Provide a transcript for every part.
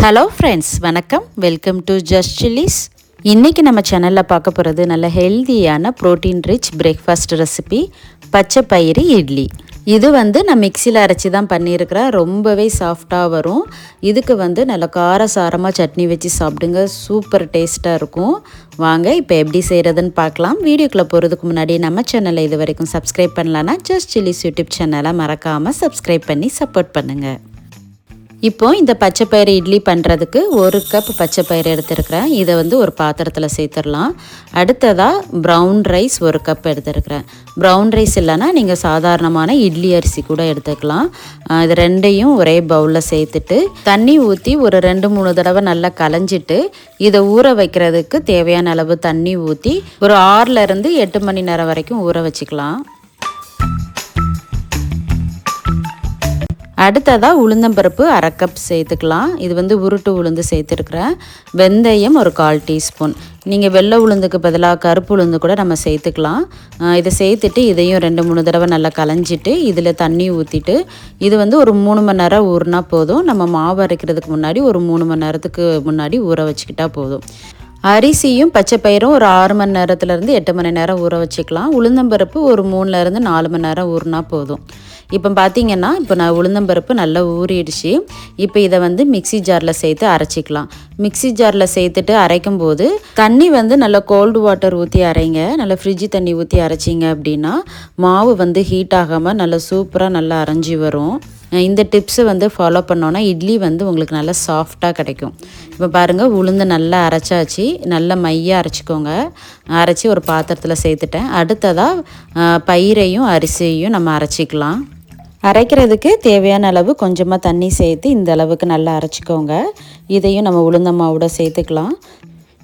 Hello friends, வணக்கம். Welcome to just chillies. இன்றைக்கி நம்ம சேனலில் பார்க்க போகிறது நல்ல ஹெல்தியான ப்ரோட்டீன் ரிச் பிரேக்ஃபாஸ்ட் ரெசிபி பச்சை பயிறு இட்லி. இது நான் மிக்சியில் அரைச்சி தான் பண்ணியிருக்கிறேன். ரொம்பவே சாஃப்டாக வரும். இதுக்கு நல்ல காரசாரமாக சட்னி வச்சு சாப்பிடுங்க, சூப்பர் டேஸ்ட்டாக இருக்கும். வாங்க இப்போ எப்படி செய்கிறதுன்னு பார்க்கலாம். வீடியோக்குள்ளே போகிறதுக்கு முன்னாடி நம்ம சேனலை இது வரைக்கும் சப்ஸ்கிரைப் பண்ணலான்னா ஜஸ்ட் சில்லிஸ் யூடியூப் சேனலை மறக்காமல் சப்ஸ்கிரைப் பண்ணி சப்போர்ட் பண்ணுங்கள். இப்போ இந்த பச்சை பயிறு இட்லி பண்ணுறதுக்கு 1 கப் பச்சை பயிறு எடுத்துருக்கிறேன். இதை ஒரு பாத்திரத்தில் சேர்த்துடலாம். அடுத்ததாக ப்ரௌன் ரைஸ் 1 கப் எடுத்துருக்கிறேன். ப்ரௌன் ரைஸ் இல்லைன்னா நீங்கள் சாதாரணமான இட்லி அரிசி கூட எடுத்துக்கலாம். இது ரெண்டையும் ஒரே பவுலில் சேர்த்துட்டு தண்ணி ஊற்றி ஒரு 2-3 தடவை நல்லா களைஞ்சிட்டு இதை ஊற வைக்கிறதுக்கு தேவையான அளவு தண்ணி ஊற்றி ஒரு 6லேருந்து 8 மணி நேரம் வரைக்கும் ஊற வச்சுக்கலாம். அடுத்ததாக உளுந்தம்பருப்பு 1/2 கப் சேர்த்துக்கலாம். இது உருட்டு உளுந்து சேர்த்துருக்குறேன். வெந்தயம் ஒரு 1/4 டீஸ்பூன். நீங்கள் வெள்ளை உளுந்துக்கு பதிலாக கருப்பு உளுந்து கூட நம்ம சேர்த்துக்கலாம். இதை சேர்த்துட்டு இதையும் 2-3 தடவை நல்லா களைஞ்சிட்டு இதில் தண்ணி ஊற்றிட்டு இது ஒரு 3 மணி நேரம் ஊறினா போதும். நம்ம மாவு அரைக்கிறதுக்கு முன்னாடி ஒரு 3 மணி நேரத்துக்கு முன்னாடி ஊற வச்சுக்கிட்டா போதும். அரிசியும் பச்சை பயிரும் ஒரு 6 மணி நேரத்துலேருந்து 8 மணி நேரம் ஊற வச்சுக்கலாம். உளுந்தம்பருப்பு ஒரு 3லேருந்து 4 மணி நேரம் ஊறினா போதும். இப்போ பார்த்தீங்கன்னா நான் உளுந்தம்பருப்பு நல்லா ஊறிடுச்சு. இப்போ இதை மிக்சி ஜாரில் சேர்த்து அரைச்சிக்கலாம். மிக்சி ஜாரில் சேர்த்துட்டு அரைக்கும் போது தண்ணி நல்லா கோல்டு வாட்டர் ஊற்றி அரைங்க. நல்லா ஃப்ரிட்ஜு தண்ணி ஊற்றி அரைச்சிங்க அப்படின்னா மாவு ஹீட் ஆகாமல் நல்லா சூப்பராக நல்லா அரைஞ்சி வரும். இந்த டிப்ஸை ஃபாலோ பண்ணோன்னா இட்லி உங்களுக்கு நல்லா சாஃப்டாக கிடைக்கும். இப்போ பாருங்கள், உளுந்து நல்லா அரைச்சாச்சு. நல்லா மையாக அரைச்சிக்கோங்க. அரைச்சி ஒரு பாத்திரத்தில் சேர்த்துட்டேன். அடுத்ததாக பயிரையும் அரிசியையும் நம்ம அரைச்சிக்கலாம். அரைக்கிறதுக்கு தேவையான அளவு கொஞ்சமாக தண்ணி சேர்த்து இந்த அளவுக்கு நல்லா அரைச்சிக்கோங்க. இதையும் நம்ம உளுந்த மாவோட சேர்த்துக்கலாம்.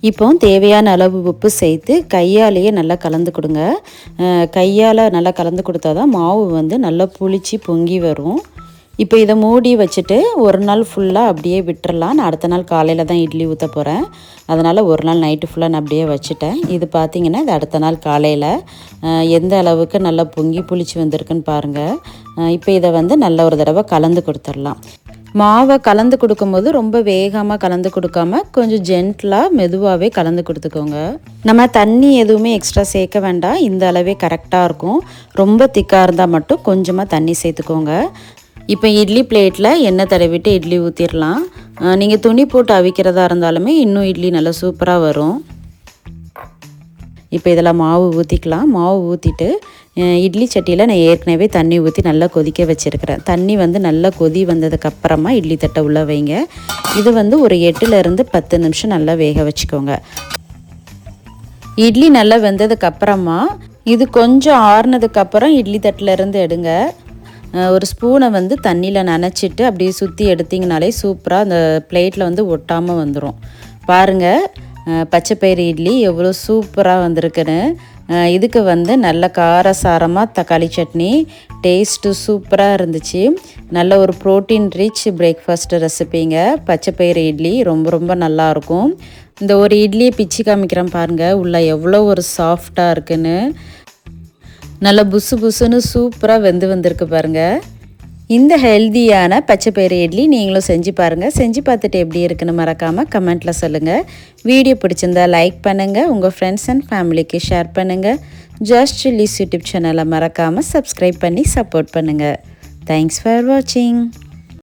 இப்போ தேவையான அளவு உப்பு சேர்த்து கையாலேயே நல்லா கலந்து கொடுங்க. கையால் நல்லா கலந்து கொடுத்தா தான் மாவு நல்லா புளிச்சு பொங்கி வரும். இப்போ இதை மூடி வச்சுட்டு ஒரு நாள் ஃபுல்லாக அப்படியே விட்டுறலாம். நான் அடுத்த நாள் காலையில் தான் இட்லி ஊற்ற போகிறேன். அதனால் ஒரு நாள் நைட்டு ஃபுல்லாக நான் அப்படியே வச்சுட்டேன். இது பார்த்திங்கன்னா இது அடுத்த நாள் காலையில் எந்த அளவுக்கு நல்லா பொங்கி புளிச்சு வந்திருக்குன்னு பாருங்கள். இப்போ இதை நல்ல ஒரு தடவை கலந்து கொடுத்துடலாம். மாவை கலந்து கொடுக்கும்போது ரொம்ப வேகமாக கலந்து கொடுக்காம கொஞ்சம் ஜென்டிலாக மெதுவாகவே கலந்து கொடுத்துக்கோங்க. நம்ம தண்ணி எதுவுமே எக்ஸ்ட்ரா சேர்க்க வேண்டாம். இந்த அளவே கரெக்டாக இருக்கும். ரொம்ப திக்காக இருந்தால் மட்டும் கொஞ்சமாக தண்ணி சேர்த்துக்கோங்க. இப்போ இட்லி பிளேட்டில் எண்ணெய் தடவிட்டு இட்லி ஊற்றிடலாம். நீங்கள் துணி போட்டு அவிக்கிறதா இருந்தாலுமே இன்னும் இட்லி நல்லா சூப்பராக வரும். இப்போ இதெல்லாம் மாவு ஊற்றிக்கலாம். மாவு ஊற்றிட்டு இட்லி சட்டியில் நான் ஏற்கனவே தண்ணி ஊற்றி நல்லா கொதிக்க வச்சுருக்கிறேன். தண்ணி நல்லா கொதி வந்ததுக்கப்புறமா இட்லி தட்டை உள்ளே வைங்க. இது ஒரு 8லேருந்து 10 நிமிஷம் நல்லா வேக வச்சுக்கோங்க. இட்லி நல்லா வெந்ததுக்கப்புறமா இது கொஞ்சம் ஆறுனதுக்கப்புறம் இட்லி தட்டிலேருந்து எடுங்க. ஒரு ஸ்பூனை தண்ணியில் நனைச்சிட்டு அப்படியே சுற்றி எடுத்திங்கனாலே சூப்பராக அந்த பிளேட்டில் ஒட்டாமல் வந்துடும். பாருங்கள், பச்சை பயிறு இட்லி எவ்வளோ சூப்பராக வந்திருக்குன்னு. இதுக்கு நல்ல காரசாரமாக தக்காளி சட்னி டேஸ்ட்டு சூப்பராக இருந்துச்சு. நல்ல ஒரு ப்ரோட்டீன் ரிச் பிரேக்ஃபாஸ்ட் ரெசிபிங்க. பச்சை பயிறு இட்லி ரொம்ப ரொம்ப நல்லாயிருக்கும். இந்த ஒரு இட்லியை பிச்சு காமிக்கிறேன் பாருங்கள், உள்ள எவ்வளோ ஒரு சாஃப்டாக இருக்குன்னு. நல்லா புசு புசுன்னு சூப்பராக வந்திருக்கு பாருங்கள். இந்த ஹெல்தியான பச்சை பயிறு இட்லி நீங்களும் செஞ்சு பாருங்கள். செஞ்சு பார்த்துட்டு எப்படி இருக்குன்னு மறக்காமல் கமெண்ட்டில் சொல்லுங்கள். வீடியோ பிடிச்சிருந்தா லைக் பண்ணுங்கள். உங்கள் ஃப்ரெண்ட்ஸ் அண்ட் ஃபேமிலிக்கு ஷேர் பண்ணுங்கள். ஜஸ்ட் சில்லிஸ் யூடியூப் சேனலை மறக்காமல் சப்ஸ்கிரைப் பண்ணி சப்போர்ட் பண்ணுங்கள். தேங்க்ஸ் ஃபார் வாட்சிங்.